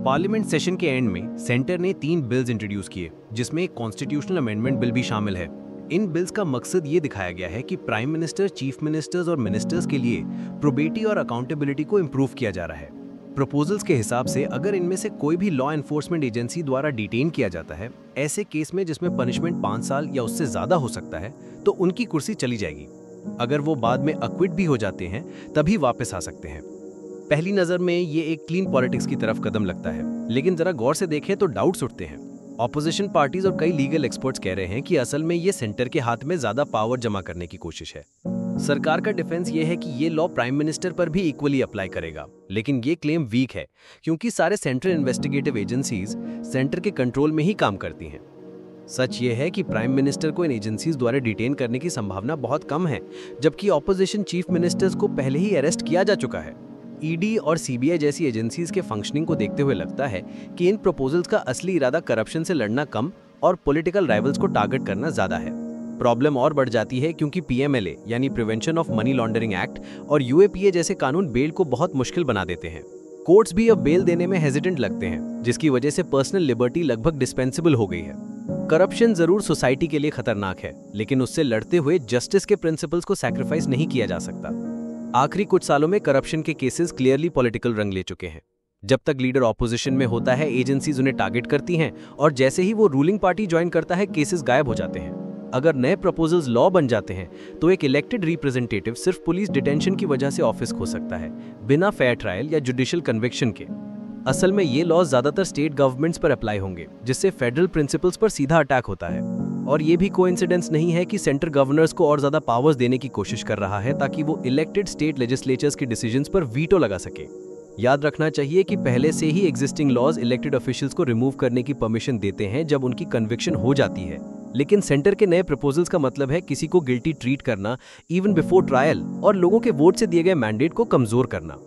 Parliament session के and में centre ने 3 बिल्स इंट्रोड्यूस किए, जिसमें एक कॉन्स्टिट्यूशनल अमेंडमेंट बिल भी शामिल है। इन बिल्स का मकसद ये दिखाया गया है कि प्राइम मिनिस्टर, चीफ मिनिस्टर्स और मिनिस्टर्स के लिए प्रोबेटी और अकाउंटेबिलिटी को इम्प्रूव किया जा रहा है। प्रपोजल्स के हिसाब से अगर इनमें से कोई भी लॉ एनफोर्समेंट एजेंसी द्वारा डिटेन किया जाता है, ऐसे केस में जिसमें पनिशमेंट 5 साल या उससे ज्यादा हो सकता है, तो उनकी कुर्सी चली जाएगी। अगर वो बाद में अक्विट भी हो जाते हैं तभी वापस आ सकते हैं। पहली नजर में ये एक क्लीन पॉलिटिक्स की तरफ कदम लगता है, लेकिन जरा गौर से देखें तो डाउट्स उठते हैं। ऑपोजिशन पार्टीज और कई लीगल एक्सपर्ट्स कह रहे हैं कि असल में ये सेंटर के हाथ में ज्यादा पावर जमा करने की कोशिश है। सरकार का डिफेंस ये है कि ये लॉ प्राइम मिनिस्टर पर भी इक्वली अप्लाई करेगा, लेकिन ये क्लेम वीक है क्योंकि सारे सेंट्रल इन्वेस्टिगेटिव एजेंसीज सेंटर के कंट्रोल में ही काम करती हैं। सच ये है कि प्राइम मिनिस्टर को इन एजेंसीज द्वारा डिटेन करने की संभावना बहुत कम है, जबकि ऑपोजिशन चीफ मिनिस्टर्स को पहले ही अरेस्ट किया जा चुका है। ईडी और सीबीआई जैसी एजेंसीज के फंक्शनिंग को देखते हुए लगता है कि इन प्रपोजल्स का असली इरादा करप्शन से लड़ना कम और पॉलिटिकल राइवल्स को टारगेट करना ज्यादा है। प्रॉब्लम और बढ़ जाती है क्योंकि पीएमएलए यानी prevention of money laundering act और यूएपीए जैसे कानून बेल को बहुत मुश्किल बना देते हैं। कोर्ट्स भी अब बेल देने में हेजिटेंट लगते हैं, जिसकी वजह से पर्सनल लिबर्टी लगभग डिस्पेंसिबल हो गई है। करप्शन जरूर सोसाइटी के लिए खतरनाक है, लेकिन उससे लड़ते हुए जस्टिस के प्रिंसिपल्स को सैक्रिफाइस नहीं किया जा सकता। आखिरी कुछ सालों में करप्शन के केसेस क्लियरली पॉलिटिकल रंग ले चुके हैं। जब तक लीडर ऑपोजिशन में होता है, एजेंसीज उन्हें टारगेट करती हैं, और जैसे ही वो रूलिंग पार्टी ज्वाइन करता है, केसेस गायब हो जाते हैं। अगर नए प्रपोजल्स लॉ बन जाते हैं तो एक इलेक्टेड रिप्रेजेंटेटिव सिर्फ पुलिस डिटेंशन की वजह से ऑफिस खो सकता है, बिना फेयर ट्रायल या जुडिशियल कन्विक्शन के। असल में ये लॉ ज्यादातर स्टेट गवर्नमेंट्स पर अप्लाई होंगे, जिससे फेडरल प्रिंसिपल्स पर सीधा अटैक होता है। और ये भी कोइंसिडेंस नहीं है कि सेंटर गवर्नर्स को और ज्यादा पावर्स देने की कोशिश कर रहा है ताकि वो इलेक्टेड स्टेट लेजिस्लेचर्स के डिसीजंस पर वीटो लगा सके। याद रखना चाहिए कि पहले से ही एग्जिस्टिंग लॉज इलेक्टेड ऑफिशियल्स को रिमूव करने की परमिशन देते हैं जब उनकी कन्विक्शन हो जाती है, लेकिन सेंटर के नए प्रपोजल्स का मतलब है किसी को गिल्टी ट्रीट करना इवन बिफोर ट्रायल और लोगों के वोट से दिए गए मैंडेट को कमजोर करना।